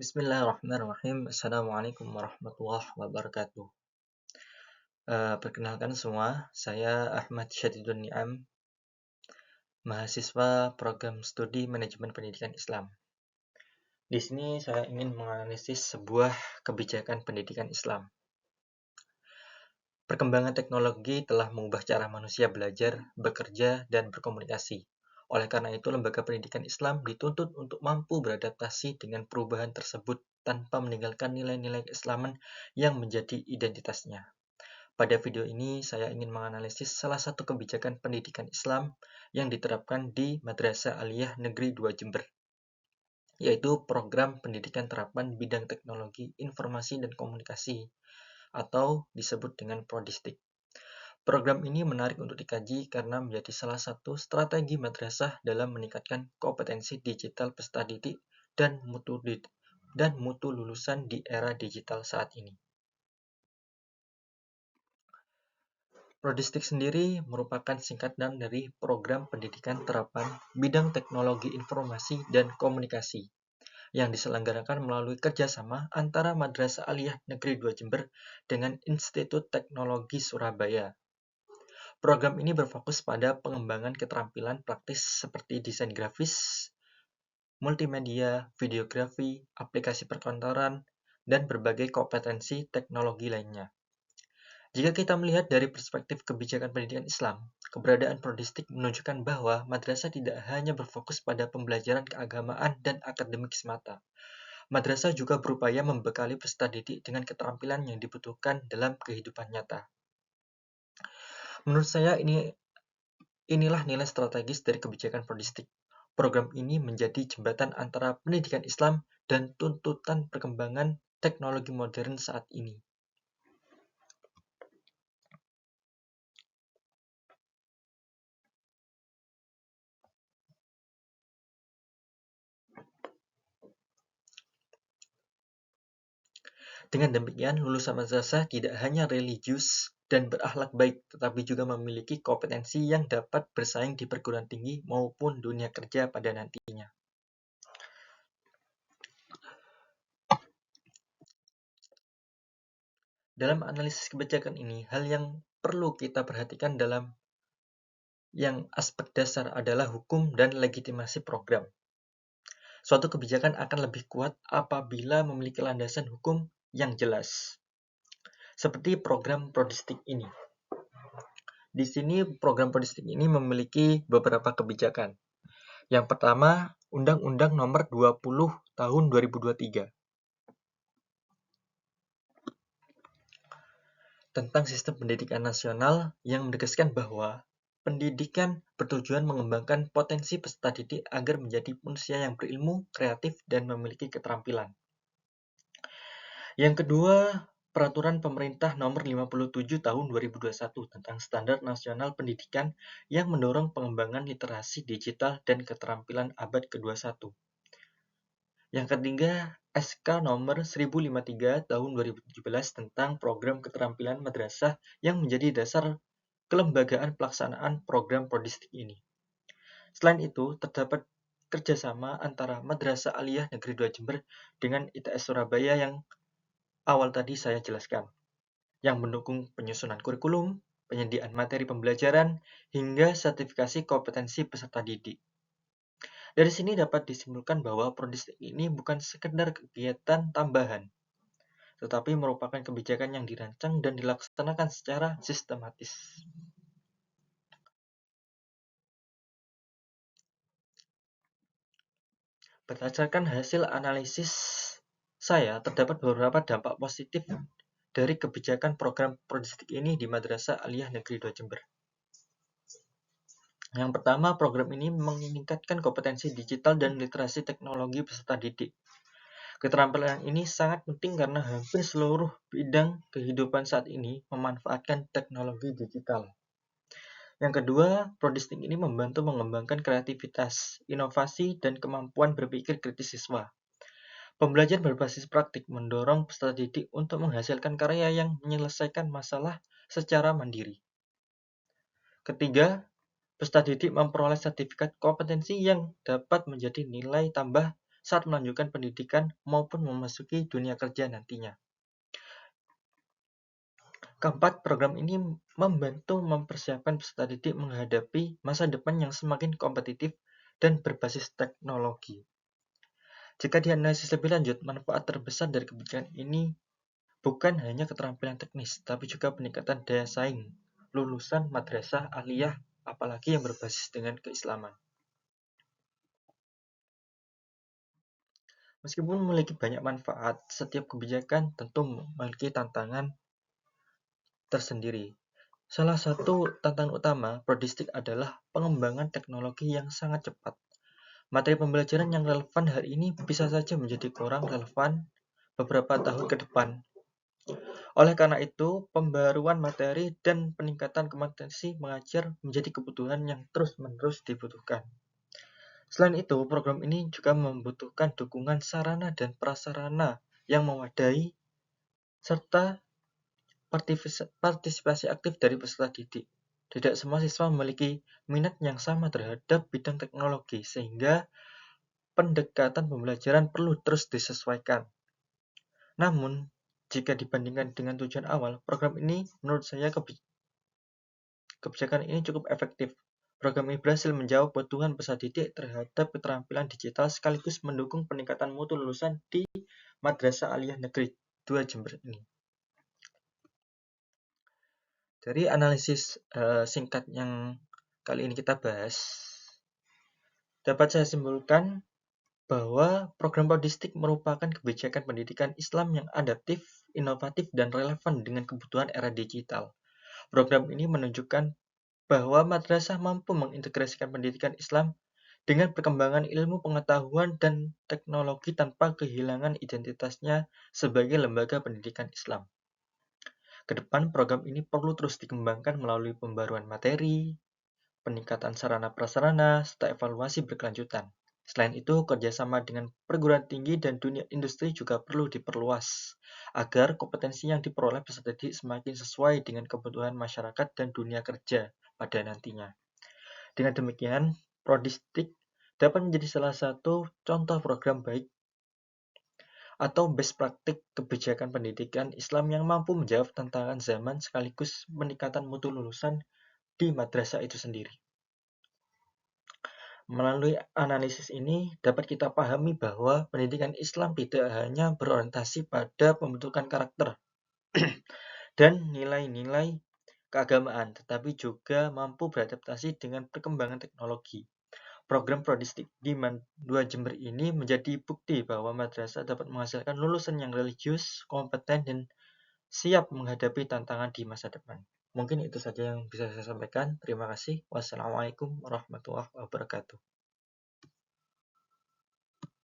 Bismillahirrahmanirrahim. Assalamualaikum warahmatullahi wabarakatuh. Perkenalkan semua, saya Ahmad Syadidun Ni'am, mahasiswa program studi manajemen pendidikan Islam. Di sini saya ingin menganalisis sebuah kebijakan pendidikan Islam. Perkembangan teknologi telah mengubah cara manusia belajar, bekerja, dan berkomunikasi. Oleh karena itu, lembaga pendidikan Islam dituntut untuk mampu beradaptasi dengan perubahan tersebut tanpa meninggalkan nilai-nilai keislaman yang menjadi identitasnya. Pada video ini, saya ingin menganalisis salah satu kebijakan pendidikan Islam yang diterapkan di Madrasah Aliyah Negeri 2 Jember, yaitu program pendidikan terapan bidang teknologi, informasi, dan komunikasi, atau disebut dengan Prodistik. Program ini menarik untuk dikaji karena menjadi salah satu strategi madrasah dalam meningkatkan kompetensi digital peserta didik dan mutu lulusan di era digital saat ini. Prodistik sendiri merupakan singkatan dari Program Pendidikan Terapan Bidang Teknologi Informasi dan Komunikasi yang diselenggarakan melalui kerjasama antara Madrasah Aliyah Negeri 2 Jember dengan Institut Teknologi Surabaya. Program ini berfokus pada pengembangan keterampilan praktis seperti desain grafis, multimedia, videografi, aplikasi perkantoran, dan berbagai kompetensi teknologi lainnya. Jika kita melihat dari perspektif kebijakan pendidikan Islam, keberadaan Prodistik menunjukkan bahwa madrasah tidak hanya berfokus pada pembelajaran keagamaan dan akademik semata. Madrasah juga berupaya membekali peserta didik dengan keterampilan yang dibutuhkan dalam kehidupan nyata. Menurut saya inilah nilai strategis dari kebijakan Prodistik. Program ini menjadi jembatan antara pendidikan Islam dan tuntutan perkembangan teknologi modern saat ini. Dengan demikian, lulusan madrasah tidak hanya religius dan berakhlak baik, tetapi juga memiliki kompetensi yang dapat bersaing di perguruan tinggi maupun dunia kerja pada nantinya. Dalam analisis kebijakan ini, hal yang perlu kita perhatikan dalam yang aspek dasar adalah hukum dan legitimasi program. Suatu kebijakan akan lebih kuat apabila memiliki landasan hukum yang jelas, seperti program Prodistik ini. Di sini program Prodistik ini memiliki beberapa kebijakan. Yang pertama, Undang-Undang Nomor 20 Tahun 2023 tentang Sistem Pendidikan Nasional yang menegaskan bahwa pendidikan bertujuan mengembangkan potensi peserta didik agar menjadi manusia yang berilmu, kreatif, dan memiliki keterampilan. Yang kedua, Peraturan Pemerintah Nomor 57 Tahun 2021 tentang Standar Nasional Pendidikan yang mendorong pengembangan literasi digital dan keterampilan abad ke-21. Yang ketiga, SK Nomor 1053 Tahun 2017 tentang Program Keterampilan Madrasah yang menjadi dasar kelembagaan pelaksanaan program Prodistik ini. Selain itu, terdapat kerjasama antara Madrasah Aliyah Negeri 2 Jember dengan ITS Surabaya yang awal tadi saya jelaskan, yang mendukung penyusunan kurikulum, penyediaan materi pembelajaran, hingga sertifikasi kompetensi peserta didik. Dari sini dapat disimpulkan bahwa Prodistik ini bukan sekedar kegiatan tambahan, tetapi merupakan kebijakan yang dirancang dan dilaksanakan secara sistematis. Berdasarkan hasil analisis saya, terdapat beberapa dampak positif dari kebijakan program Prodistik ini di Madrasah Aliyah Negeri 2 Jember. Yang pertama, program ini meningkatkan kompetensi digital dan literasi teknologi peserta didik. Keterampilan ini sangat penting karena hampir seluruh bidang kehidupan saat ini memanfaatkan teknologi digital. Yang kedua, Prodistik ini membantu mengembangkan kreativitas, inovasi, dan kemampuan berpikir kritis siswa. Pembelajaran berbasis praktik mendorong peserta didik untuk menghasilkan karya yang menyelesaikan masalah secara mandiri. Ketiga, peserta didik memperoleh sertifikat kompetensi yang dapat menjadi nilai tambah saat melanjutkan pendidikan maupun memasuki dunia kerja nantinya. Keempat, program ini membantu mempersiapkan peserta didik menghadapi masa depan yang semakin kompetitif dan berbasis teknologi. Jika dianalisis lebih lanjut, manfaat terbesar dari kebijakan ini bukan hanya keterampilan teknis, tapi juga peningkatan daya saing lulusan madrasah aliyah, apalagi yang berbasis dengan keislaman. Meskipun memiliki banyak manfaat, setiap kebijakan tentu memiliki tantangan tersendiri. Salah satu tantangan utama Prodistik adalah pengembangan teknologi yang sangat cepat. Materi pembelajaran yang relevan hari ini bisa saja menjadi kurang relevan beberapa tahun ke depan. Oleh karena itu, pembaruan materi dan peningkatan kompetensi mengajar menjadi kebutuhan yang terus-menerus dibutuhkan. Selain itu, program ini juga membutuhkan dukungan sarana dan prasarana yang memadai serta partisipasi aktif dari peserta didik. Tidak semua siswa memiliki minat yang sama terhadap bidang teknologi, sehingga pendekatan pembelajaran perlu terus disesuaikan. Namun, jika dibandingkan dengan tujuan awal, program ini menurut saya kebijakan ini cukup efektif. Program ini berhasil menjawab kebutuhan peserta didik terhadap keterampilan digital sekaligus mendukung peningkatan mutu lulusan di Madrasah Aliyah Negeri 2 Jember ini. Dari analisis singkat yang kali ini kita bahas, dapat saya simpulkan bahwa program Prodistik merupakan kebijakan pendidikan Islam yang adaptif, inovatif, dan relevan dengan kebutuhan era digital. Program ini menunjukkan bahwa madrasah mampu mengintegrasikan pendidikan Islam dengan perkembangan ilmu pengetahuan dan teknologi tanpa kehilangan identitasnya sebagai lembaga pendidikan Islam. Kedepan program ini perlu terus dikembangkan melalui pembaruan materi, peningkatan sarana prasarana, serta evaluasi berkelanjutan. Selain itu, kerjasama dengan perguruan tinggi dan dunia industri juga perlu diperluas, agar kompetensi yang diperoleh peserta didik semakin sesuai dengan kebutuhan masyarakat dan dunia kerja pada nantinya. Dengan demikian, Prodistik dapat menjadi salah satu contoh program baik atau best praktik kebijakan pendidikan Islam yang mampu menjawab tantangan zaman sekaligus meningkatkan mutu lulusan di madrasah itu sendiri. Melalui analisis ini dapat kita pahami bahwa pendidikan Islam tidak hanya berorientasi pada pembentukan karakter dan nilai-nilai keagamaan, tetapi juga mampu beradaptasi dengan perkembangan teknologi. Program Prodistik di 2 Jember ini menjadi bukti bahwa madrasah dapat menghasilkan lulusan yang religius, kompeten, dan siap menghadapi tantangan di masa depan. Mungkin itu saja yang bisa saya sampaikan. Terima kasih. Wassalamualaikum warahmatullahi wabarakatuh.